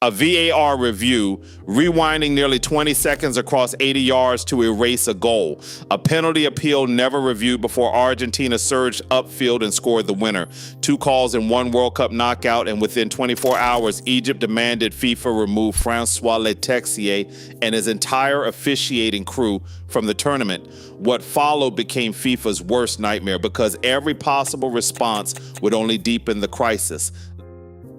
A VAR review, rewinding nearly 20 seconds across 80 yards to erase a goal. A penalty appeal never reviewed before Argentina surged upfield and scored the winner. 2 calls in 1 World Cup knockout, and within 24 hours, Egypt demanded FIFA remove Francois Letexier and his entire officiating crew from the tournament. What followed became FIFA's worst nightmare because every possible response would only deepen the crisis.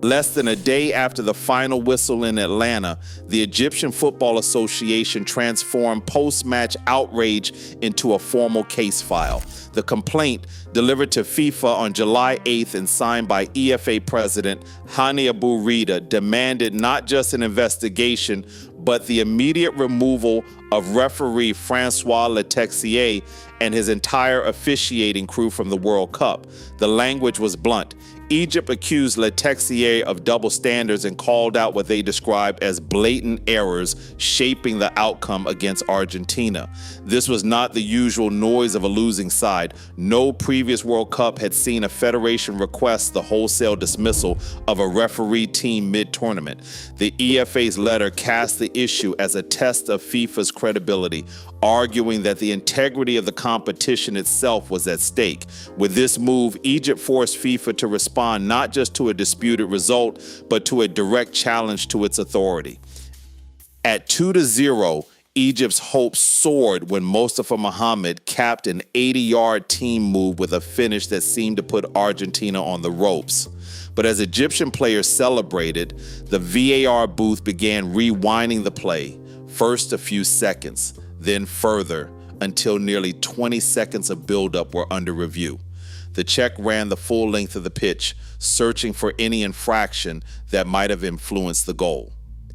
Less than a day after the final whistle in Atlanta, the Egyptian Football Association transformed post-match outrage into a formal case file. The complaint, delivered to FIFA on July 8th and signed by EFA President Hani Abu Rida, demanded not just an investigation, but the immediate removal of referee Francois Letexier and his entire officiating crew from the World Cup. The language was blunt. Egypt accused Letexier of double standards and called out what they described as blatant errors shaping the outcome against Argentina. This was not the usual noise of a losing side. No previous World Cup had seen a federation request the wholesale dismissal of a referee team mid-tournament. The EFA's letter cast the issue as a test of FIFA's credibility, arguing that the integrity of the competition itself was at stake. With this move, Egypt forced FIFA to respond not just to a disputed result, but to a direct challenge to its authority. At 2-0, Egypt's hopes soared when Mustafa Mohamed capped an 80-yard team move with a finish that seemed to put Argentina on the ropes. But as Egyptian players celebrated, the VAR booth began rewinding the play, first a few seconds, then further, until nearly 20 seconds of buildup were under review. The Czech ran the full length of the pitch, searching for any infraction that might have influenced the goal.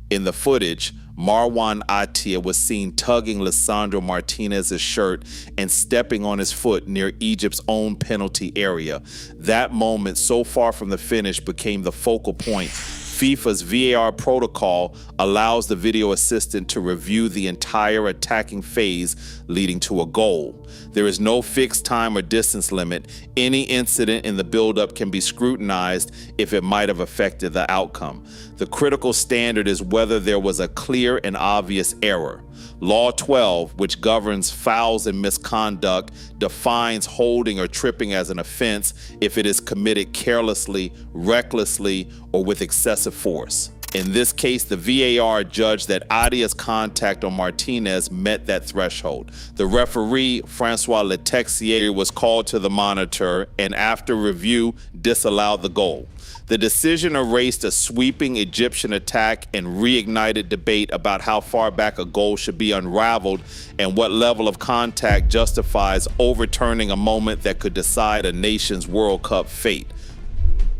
In the footage, Marwan Atia was seen tugging Lisandro Martinez's shirt and stepping on his foot near Egypt's own penalty area. That moment, so far from the finish, became the focal point. FIFA's VAR protocol allows the video assistant to review the entire attacking phase leading to a goal. There is no fixed time or distance limit. Any incident in the buildup can be scrutinized if it might have affected the outcome. The critical standard is whether there was a clear and obvious error. Law 12, which governs fouls and misconduct, defines holding or tripping as an offense if it is committed carelessly, recklessly, or with excessive force. In this case, the VAR judged that Adia's contact on Martinez met that threshold. The referee, Francois Letexier, was called to the monitor and after review disallowed the goal. The decision erased a sweeping Egyptian attack and reignited debate about how far back a goal should be unraveled and what level of contact justifies overturning a moment that could decide a nation's World Cup fate.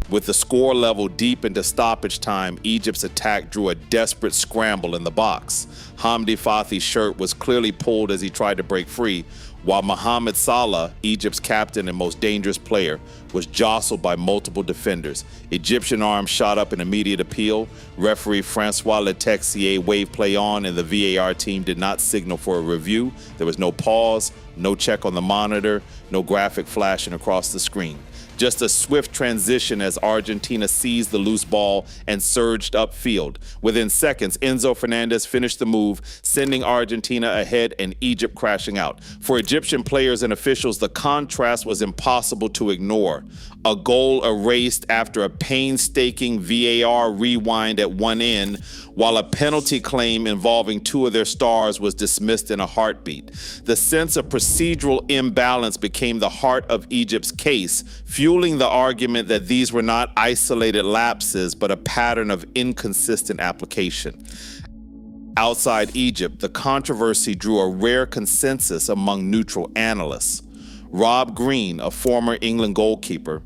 With the score level deep into stoppage time, Egypt's attack drew a desperate scramble in the box. Hamdi Fathi's shirt was clearly pulled as he tried to break free, while Mohamed Salah, Egypt's captain and most dangerous player, was jostled by multiple defenders. Egyptian arms shot up an immediate appeal. Referee Francois Letexier waved play on, and the VAR team did not signal for a review. There was no pause, no check on the monitor, no graphic flashing across the screen. Just a swift transition as Argentina seized the loose ball and surged upfield. Within seconds, Enzo Fernandez finished the move, sending Argentina ahead and Egypt crashing out. For Egyptian players and officials, the contrast was impossible to ignore. A goal erased after a painstaking VAR rewind at one end, while a penalty claim involving 2 of their stars was dismissed in a heartbeat. The sense of procedural imbalance became the heart of Egypt's case, fueling the argument that these were not isolated lapses, but a pattern of inconsistent application. Outside Egypt, the controversy drew a rare consensus among neutral analysts. Rob Green, a former England goalkeeper,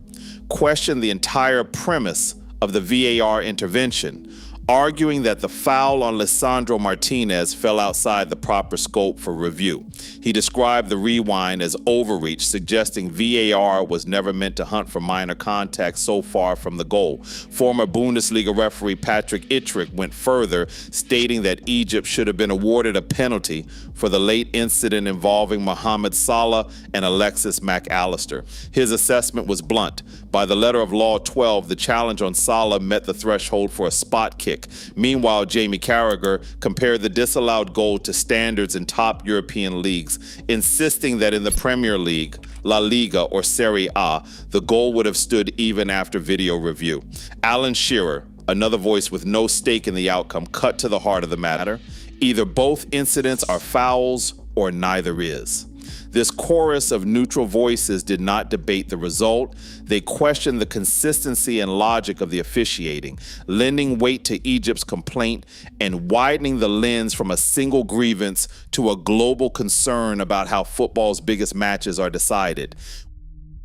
questioned the entire premise of the VAR intervention, arguing that the foul on Lisandro Martinez fell outside the proper scope for review. He described the rewind as overreach, suggesting VAR was never meant to hunt for minor contact so far from the goal. Former Bundesliga referee Patrick Ittrich went further, stating that Egypt should have been awarded a penalty for the late incident involving Mohamed Salah and Alexis McAllister. His assessment was blunt. By the letter of Law 12, the challenge on Salah met the threshold for a spot kick, kick. Meanwhile, Jamie Carragher compared the disallowed goal to standards in top European leagues, insisting that in the Premier League, La Liga, or Serie A, the goal would have stood even after video review. Alan Shearer, another voice with no stake in the outcome, cut to the heart of the matter. Either both incidents are fouls or neither is. This chorus of neutral voices did not debate the result. They questioned the consistency and logic of the officiating, lending weight to Egypt's complaint and widening the lens from a single grievance to a global concern about how football's biggest matches are decided.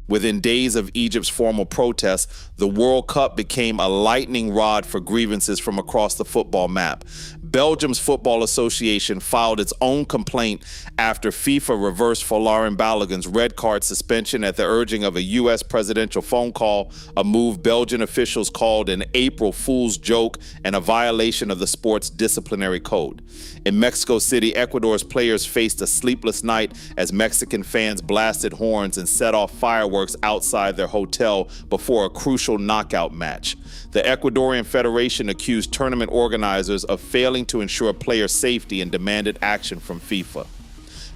Within days of Egypt's formal protests, the World Cup became a lightning rod for grievances from across the football map. Belgium's Football Association filed its own complaint after FIFA reversed Folarin Balogun's red card suspension at the urging of a U.S. presidential phone call, a move Belgian officials called an April Fool's joke and a violation of the sport's disciplinary code. In Mexico City, Ecuador's players faced a sleepless night as Mexican fans blasted horns and set off fireworks outside their hotel before a crucial knockout match. The Ecuadorian Federation accused tournament organizers of failing to ensure player safety and demanded action from FIFA.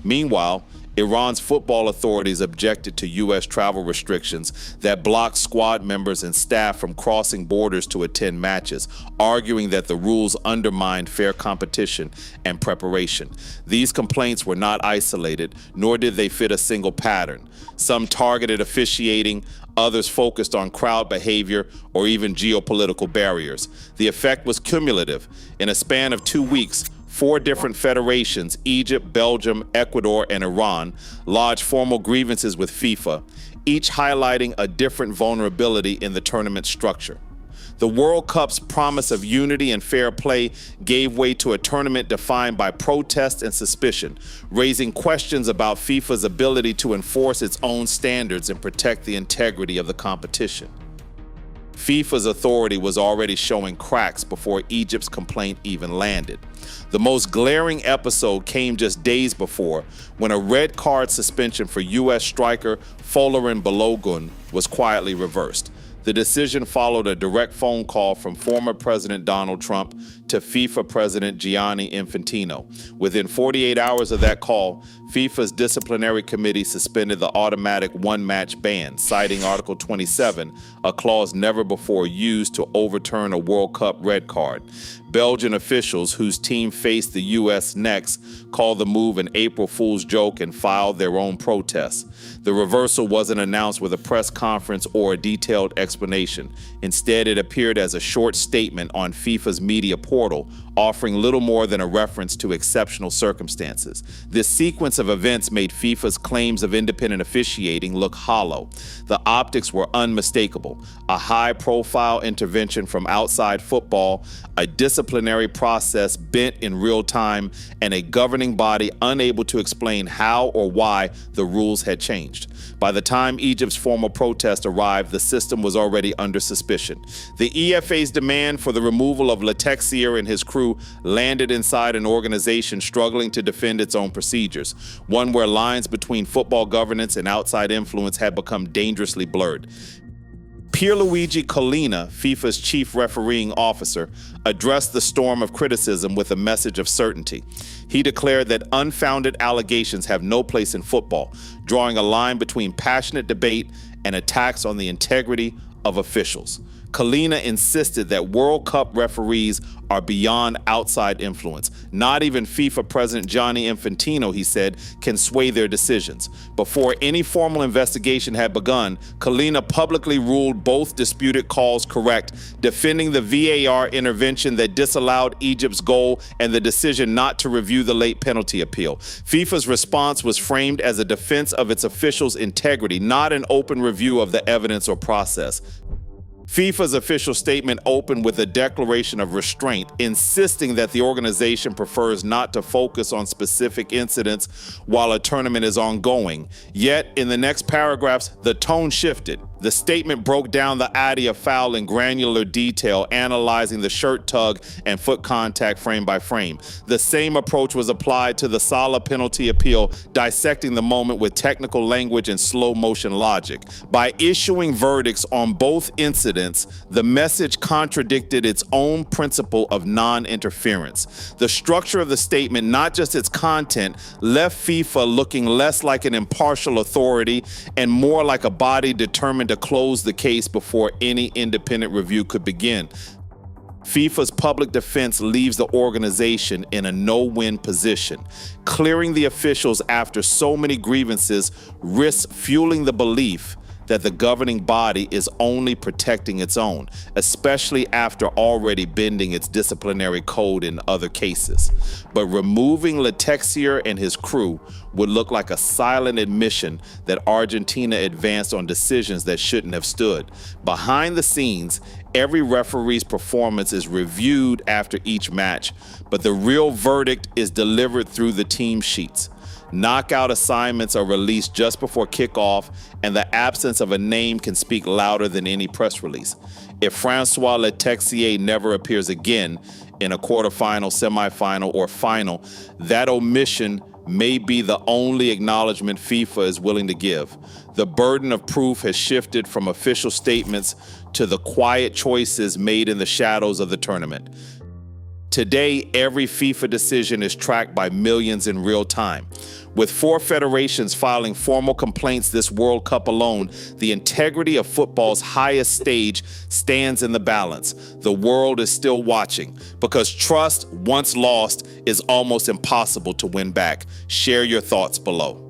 Meanwhile, Iran's football authorities objected to U.S. travel restrictions that blocked squad members and staff from crossing borders to attend matches, arguing that the rules undermined fair competition and preparation. These complaints were not isolated, nor did they fit a single pattern. Some targeted officiating, others focused on crowd behavior or even geopolitical barriers. The effect was cumulative. In a span of 2 weeks, 4 different federations, Egypt, Belgium, Ecuador, and Iran, lodged formal grievances with FIFA, each highlighting a different vulnerability in the tournament structure. The World Cup's promise of unity and fair play gave way to a tournament defined by protest and suspicion, raising questions about FIFA's ability to enforce its own standards and protect the integrity of the competition. FIFA's authority was already showing cracks before Egypt's complaint even landed. The most glaring episode came just days before, when a red card suspension for U.S. striker Folarin Balogun was quietly reversed. The decision followed a direct phone call from former President Donald Trump to FIFA President Gianni Infantino. Within 48 hours of that call, FIFA's disciplinary committee suspended the automatic one-match ban, citing Article 27, a clause never before used to overturn a World Cup red card. Belgian officials, whose team faced the U.S. next, called the move an April Fool's joke and filed their own protests. The reversal wasn't announced with a press conference or a detailed explanation. Instead, it appeared as a short statement on FIFA's media portal, offering little more than a reference to exceptional circumstances. This sequence of events made FIFA's claims of independent officiating look hollow. The optics were unmistakable: a high-profile intervention from outside football, a disciplinary process bent in real time, and a governing body unable to explain how or why the rules had changed. By the time Egypt's formal protest arrived, the system was already under suspicion. The EFA's demand for the removal of Letexier and his crew landed inside an organization struggling to defend its own procedures, one where lines between football governance and outside influence had become dangerously blurred. Pierluigi Collina, FIFA's chief refereeing officer, addressed the storm of criticism with a message of certainty. He declared that unfounded allegations have no place in football, drawing a line between passionate debate and attacks on the integrity of officials. Collina insisted that World Cup referees are beyond outside influence. Not even FIFA President Gianni Infantino, he said, can sway their decisions. Before any formal investigation had begun, Collina publicly ruled both disputed calls correct, defending the VAR intervention that disallowed Egypt's goal and the decision not to review the late penalty appeal. FIFA's response was framed as a defense of its officials' integrity, not an open review of the evidence or process. FIFA's official statement opened with a declaration of restraint, insisting that the organization prefers not to focus on specific incidents while a tournament is ongoing. Yet, in the next paragraphs, the tone shifted. The statement broke down the idea foul in granular detail, analyzing the shirt tug and foot contact frame by frame. The same approach was applied to the Salah penalty appeal, dissecting the moment with technical language and slow motion logic. By issuing verdicts on both incidents, the message contradicted its own principle of non-interference. The structure of the statement, not just its content, left FIFA looking less like an impartial authority and more like a body determined to close the case before any independent review could begin. FIFA's public defense leaves the organization in a no-win position. Clearing the officials after so many grievances risks fueling the belief that the governing body is only protecting its own, especially after already bending its disciplinary code in other cases. But removing Letexier and his crew would look like a silent admission that Argentina advanced on decisions that shouldn't have stood. Behind the scenes, every referee's performance is reviewed after each match, but the real verdict is delivered through the team sheets. Knockout assignments are released just before kickoff, and the absence of a name can speak louder than any press release. If Francois Letexier never appears again in a quarterfinal, semifinal, or final, that omission may be the only acknowledgement FIFA is willing to give. The burden of proof has shifted from official statements to the quiet choices made in the shadows of the tournament. Today, every FIFA decision is tracked by millions in real time. With 4 federations filing formal complaints this World Cup alone, the integrity of football's highest stage stands in the balance. The world is still watching, because trust, once lost, is almost impossible to win back. Share your thoughts below.